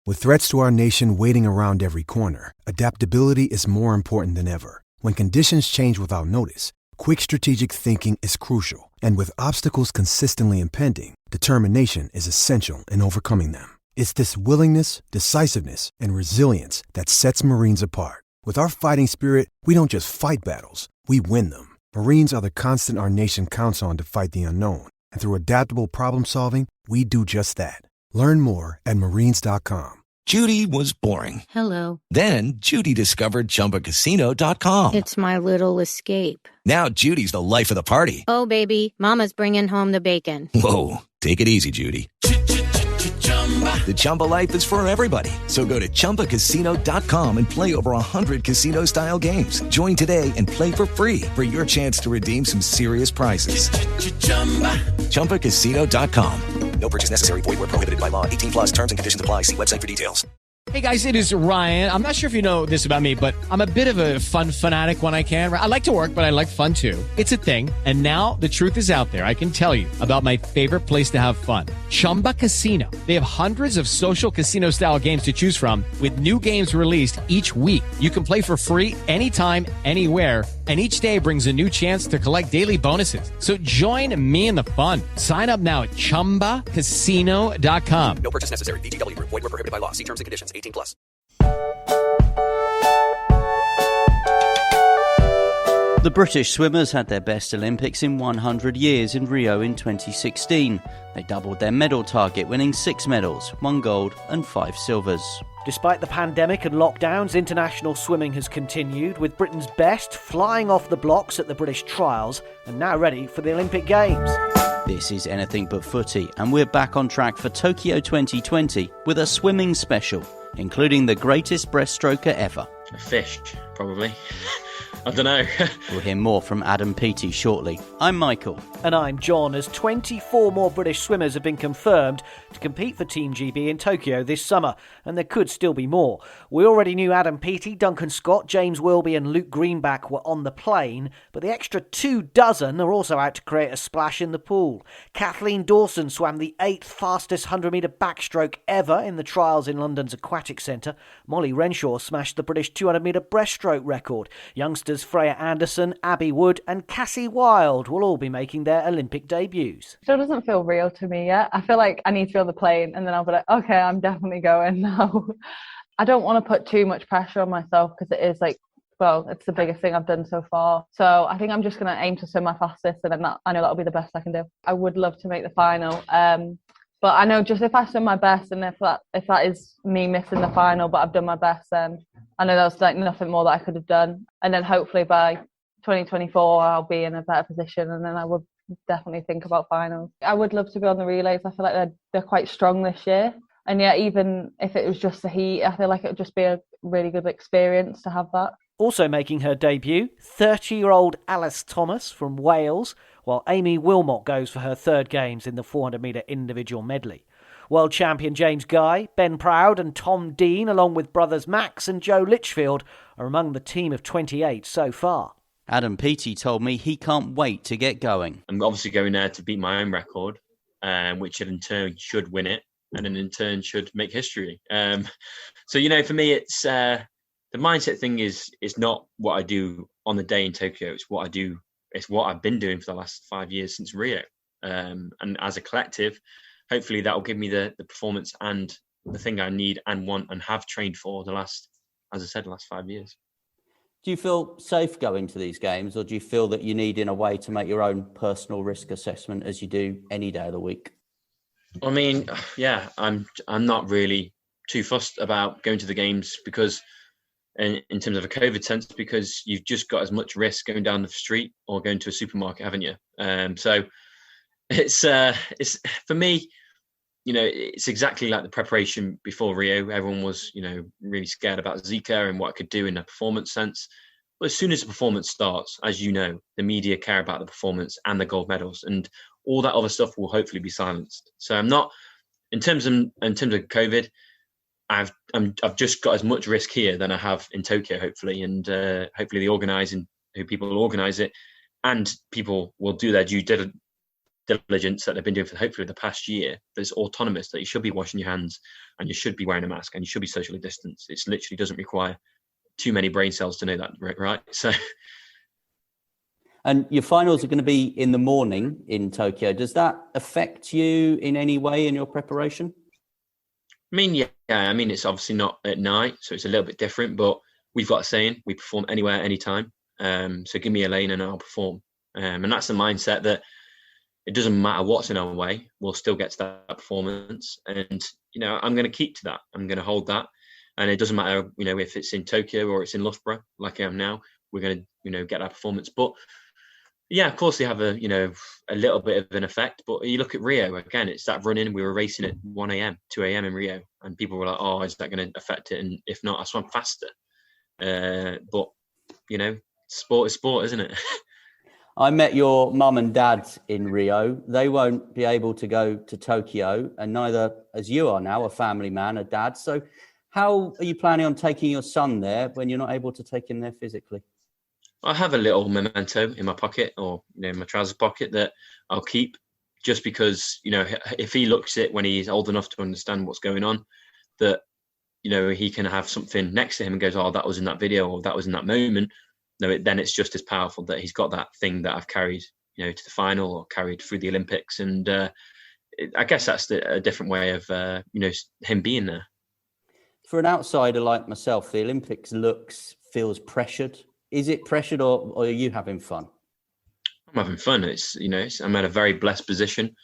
With threats to our nation waiting around every corner, adaptability is more important than ever. When conditions change without notice, quick strategic thinking is crucial. And with obstacles consistently impending, determination is essential in overcoming them. It's this willingness, decisiveness, and resilience that sets Marines apart. With our fighting spirit, we don't just fight battles, we win them. Marines are the constant our nation counts on to fight the unknown. And through adaptable problem solving, we do just that. Learn more at marines.com. Judy was boring. Hello. Then Judy discovered ChumbaCasino.com. It's my little escape. Now Judy's the life of the party. Oh, baby, mama's bringing home the bacon. Whoa, take it easy, Judy. The Chumba life is for everybody. So go to ChumbaCasino.com and play over 100 casino-style games. Join today and play for free for your chance to redeem some serious prizes. ChumbaCasino.com. No purchase necessary. Void where prohibited by law. 18 plus terms and conditions apply. See website for details. Hey guys, it is Ryan. I'm not sure if you know this about me, but I'm a bit of a fun fanatic when I can. I like to work, but I like fun too. It's a thing. And now the truth is out there. I can tell you about my favorite place to have fun. Chumba Casino. They have hundreds of social casino style games to choose from with new games released each week. You can play for free anytime, anywhere. And each day brings a new chance to collect daily bonuses. So join me in the fun. Sign up now at ChumbaCasino.com. No purchase necessary. VGW. Void where prohibited by law. See terms and conditions. 18 plus. The British swimmers had their best Olympics in 100 years in Rio in 2016. They doubled their medal target, winning 6 medals, 1 gold and 5 silvers. Despite the pandemic and lockdowns, international swimming has continued, with Britain's best flying off the blocks at the British trials and now ready for the Olympic Games. This is Anything But Footy, and we're back on track for Tokyo 2020 with a swimming special, including the greatest breaststroker ever. A fish, probably. I don't know. We'll hear more from Adam Peaty shortly. I'm Michael. And I'm John, as 24 more British swimmers have been confirmed to compete for Team GB in Tokyo this summer, and there could still be more. We already knew Adam Peaty, Duncan Scott, James Wilby and Luke Greenback were on the plane, but the extra 24 are also out to create a splash in the pool. Kathleen Dawson swam the 8th fastest 100-metre backstroke ever in the trials in London's Aquatic Centre. Molly Renshaw smashed the British 200-metre breaststroke record. Youngsters Freya Anderson, Abby Wood and Cassie Wilde will all be making their Olympic debuts. Still doesn't feel real to me yet. I feel like I need to be on the plane and then I'll be like, okay, I'm definitely going now. I don't want to put too much pressure on myself because it is like, well, it's the biggest thing I've done so far. So I think I'm just going to aim to swim my fastest, and then I know that'll be the best I can do. I would love to make the final. But I know just if I swim my best, and if that is me missing the final, but I've done my best, then I know there's like nothing more that I could have done. And then hopefully by 2024, I'll be in a better position, and then I would definitely think about finals. I would love to be on the relays. I feel like they're quite strong this year. And yet, even if it was just the heat, I feel like it would just be a really good experience to have that. Also making her debut, 30-year-old Alice Thomas from Wales, while Amy Wilmot goes for her third games in the 400-metre individual medley. World champion James Guy, Ben Proud and Tom Dean, along with brothers Max and Joe Litchfield, are among the team of 28 so far. Adam Peaty told me he can't wait to get going. I'm obviously going there to beat my own record, which in turn should win it, and then in turn should make history. So, for me, it's the mindset thing is not what I do on the day in Tokyo. It's what I do. It's what I've been doing for the last 5 years since Rio. And as a collective, hopefully that will give me the performance and the thing I need and want and have trained for the last 5 years. Do you feel safe going to these games, or do you feel that you need, in a way, to make your own personal risk assessment as you do any day of the week? I mean, yeah, I'm not really too fussed about going to the games because, in terms of a COVID sense, because you've just got as much risk going down the street or going to a supermarket, haven't you? So it's for me, it's exactly like the preparation before Rio. Everyone was, really scared about Zika and what it could do in a performance sense. But as soon as the performance starts, as you know, the media care about the performance and the gold medals, and all that other stuff will hopefully be silenced. So I'm not, in terms of COVID, I've just got as much risk here than I have in Tokyo, hopefully, and hopefully the organising, who people will organise it, and people will do their due diligence that they've been doing for hopefully the past year, that's autonomous, that you should be washing your hands and you should be wearing a mask and you should be socially distanced. It literally doesn't require too many brain cells to know that, right? So. And your finals are going to be in the morning in Tokyo. Does that affect you in any way in your preparation? I mean, yeah. I mean, it's obviously not at night, so it's a little bit different. But we've got a saying: we perform anywhere, anytime. So give me a lane and I'll perform. And that's the mindset that it doesn't matter what's in our way, we'll still get to that performance. And I'm going to keep to that. I'm going to hold that. And it doesn't matter, if it's in Tokyo or it's in Loughborough, like I am now. We're going to, get that performance. But yeah, of course they have a little bit of an effect, but you look at Rio again, it's that running. We were racing at 1 a.m., 2 a.m. in Rio, and people were like, oh, is that going to affect it? And if not, I swam faster. But, sport is sport, isn't it? I met your mum and dad in Rio. They won't be able to go to Tokyo, and neither, as you are now, a family man, a dad. So how are you planning on taking your son there when you're not able to take him there physically? I have a little memento in my pocket or, in my trousers pocket that I'll keep just because, if he looks at when he's old enough to understand what's going on, that, he can have something next to him and goes, oh, that was in that video or that was in that moment. No, then it's just as powerful that he's got that thing that I've carried, to the final or carried through the Olympics. And I guess that's a different way of, him being there. For an outsider like myself, the Olympics feels pressured. Is it pressured or are you having fun? I'm having fun. It's, I'm in a very blessed position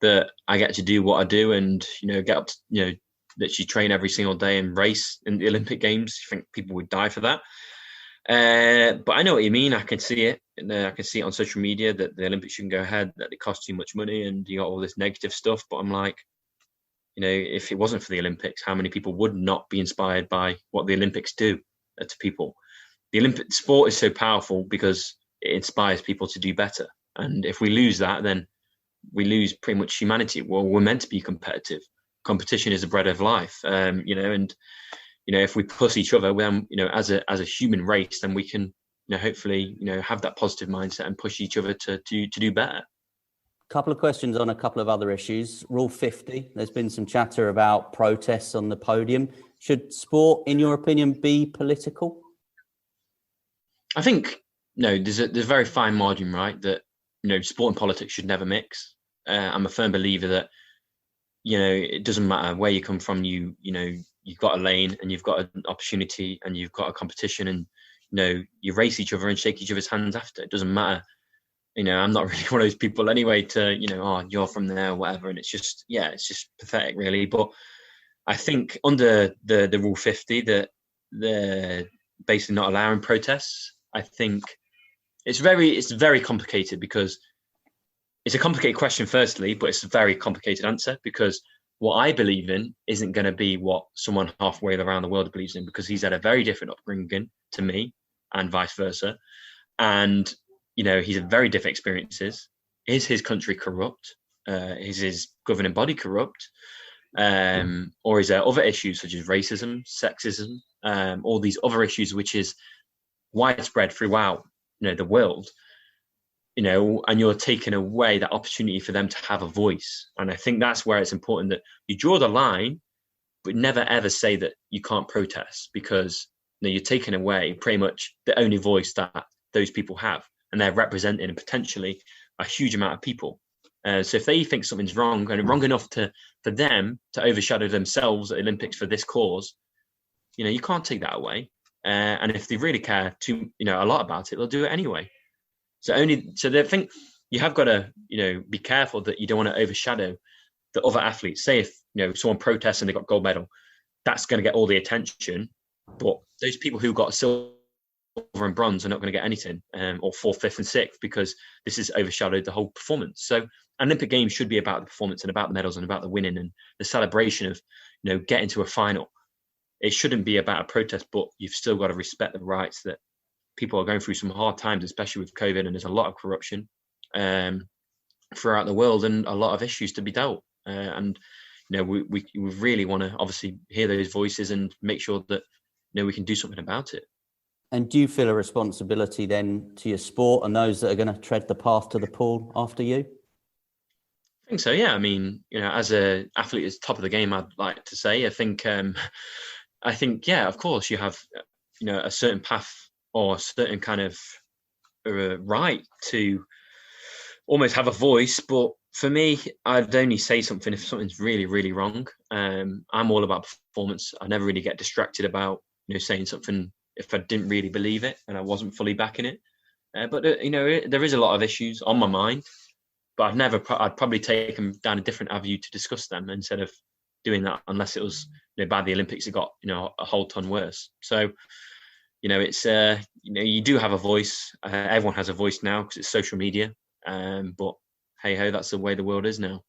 that I get to do what I do and, get up to, literally train every single day and race in the Olympic Games. I think people would die for that. But I know what you mean. I can see it. And I can see it on social media that the Olympics shouldn't go ahead, that it costs too much money and you got all this negative stuff. But I'm like, if it wasn't for the Olympics, how many people would not be inspired by what the Olympics do to people? The Olympic sport is so powerful because it inspires people to do better. And if we lose that, then we lose pretty much humanity. Well, we're meant to be competitive. Competition is the bread of life. If we push each other, then, as a human race, then we can, hopefully, have that positive mindset and push each other to do better. Couple of questions on a couple of other issues. Rule 50, there's been some chatter about protests on the podium. Should sport, in your opinion, be political? I think, there's a very fine margin, right? That, sport and politics should never mix. I'm a firm believer that, it doesn't matter where you come from, you've got a lane and you've got an opportunity and you've got a competition and, you race each other and shake each other's hands after. It doesn't matter. I'm not really one of those people anyway to, oh, you're from there or whatever. And it's just pathetic really. But I think under the Rule 50 that they're basically not allowing protests. I think it's very complicated because it's a complicated question firstly, but it's a very complicated answer because what I believe in isn't going to be what someone halfway around the world believes in because he's had a very different upbringing to me and vice versa. And, he's had very different experiences. Is his country corrupt? Is his governing body corrupt? Or is there other issues such as racism, sexism, all these other issues, which is widespread throughout, the world, and you're taking away that opportunity for them to have a voice. And I think that's where it's important that you draw the line, but never ever say that you can't protest because you're taking away pretty much the only voice that those people have, and they're representing potentially a huge amount of people. So if they think something's wrong and wrong enough for them to overshadow themselves at Olympics for this cause, you can't take that away. And if they really care a lot about it, they'll do it anyway. So they think you have got to, be careful that you don't want to overshadow the other athletes. Say if, someone protests and they got gold medal, that's going to get all the attention. But those people who got silver and bronze are not going to get anything, or 4th, 5th, and 6th, because this has overshadowed the whole performance. So Olympic Games should be about the performance and about the medals and about the winning and the celebration of, getting to a final. It shouldn't be about a protest, but you've still got to respect the rights that people are going through some hard times, especially with COVID, and there's a lot of corruption throughout the world and a lot of issues to be dealt. We really want to obviously hear those voices and make sure that we can do something about it. And do you feel a responsibility then to your sport and those that are going to tread the path to the pool after you? I think so, yeah. I mean, as an athlete at the top of the game, I'd like to say, I think, yeah, of course, you have, a certain path or a certain kind of right to almost have a voice. But for me, I'd only say something if something's really, really wrong. I'm all about performance. I never really get distracted about, saying something if I didn't really believe it and I wasn't fully backing it. But there is a lot of issues on my mind. But I'd probably take them down a different avenue to discuss them instead of doing that, unless it was, by the Olympics, it got, a whole ton worse. So, it's, you do have a voice. Everyone has a voice now because it's social media. But hey ho, that's the way the world is now.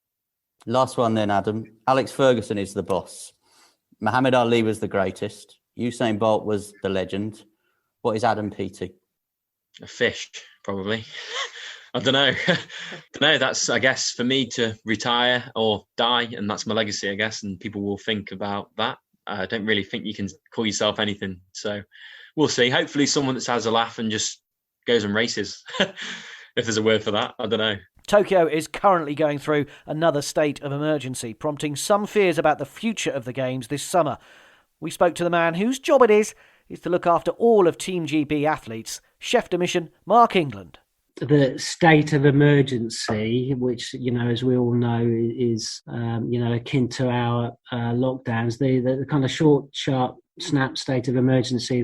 Last one then, Adam. Alex Ferguson is the boss. Muhammad Ali was the greatest. Usain Bolt was the legend. What is Adam Peaty? A fish, probably. I don't know. That's, I guess, for me to retire or die, and that's my legacy, I guess, and people will think about that. I don't really think you can call yourself anything. So we'll see. Hopefully someone that has a laugh and just goes and races, if there's a word for that. I don't know. Tokyo is currently going through another state of emergency, prompting some fears about the future of the Games this summer. We spoke to the man whose job it is to look after all of Team GB athletes, Chef de Mission Mark England. The state of emergency, which, as we all know, is, akin to our lockdowns, the kind of short, sharp, snap state of emergency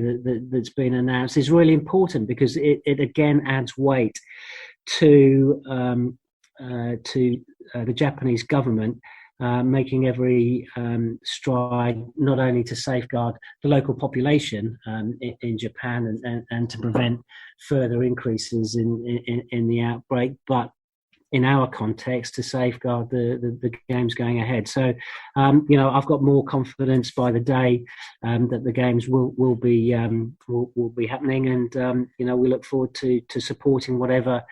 that's been announced is really important because it again adds weight to the Japanese government making every stride not only to safeguard the local population in Japan and to prevent further increases in the outbreak, but in our context to safeguard the games going ahead. So, I've got more confidence by the day that the games will be happening, and we look forward to supporting whatever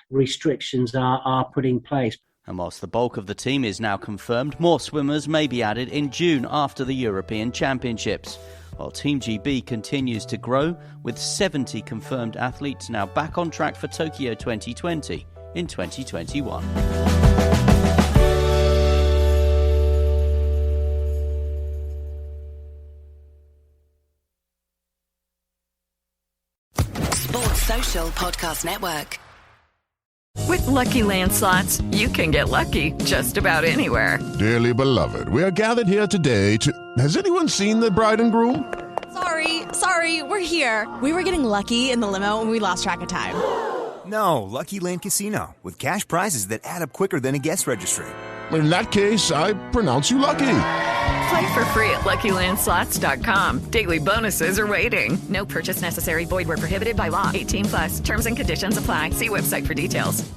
restrictions are put in place. And whilst the bulk of the team is now confirmed, more swimmers may be added in June after the European Championships. While Team GB continues to grow, with 70 confirmed athletes now back on track for Tokyo 2020 in 2021. Sports Social Podcast Network. With Lucky Land Slots, you can get lucky just about anywhere. Dearly beloved, we are gathered here today to... Has anyone seen the bride and groom? Sorry, we're here. We were getting lucky in the limo and we lost track of time. No, Lucky Land Casino, with cash prizes that add up quicker than a guest registry. In that case, I pronounce you lucky. Play for free at LuckyLandSlots.com. Daily bonuses are waiting. No purchase necessary. Void where prohibited by law. 18+. Terms and conditions apply. See website for details.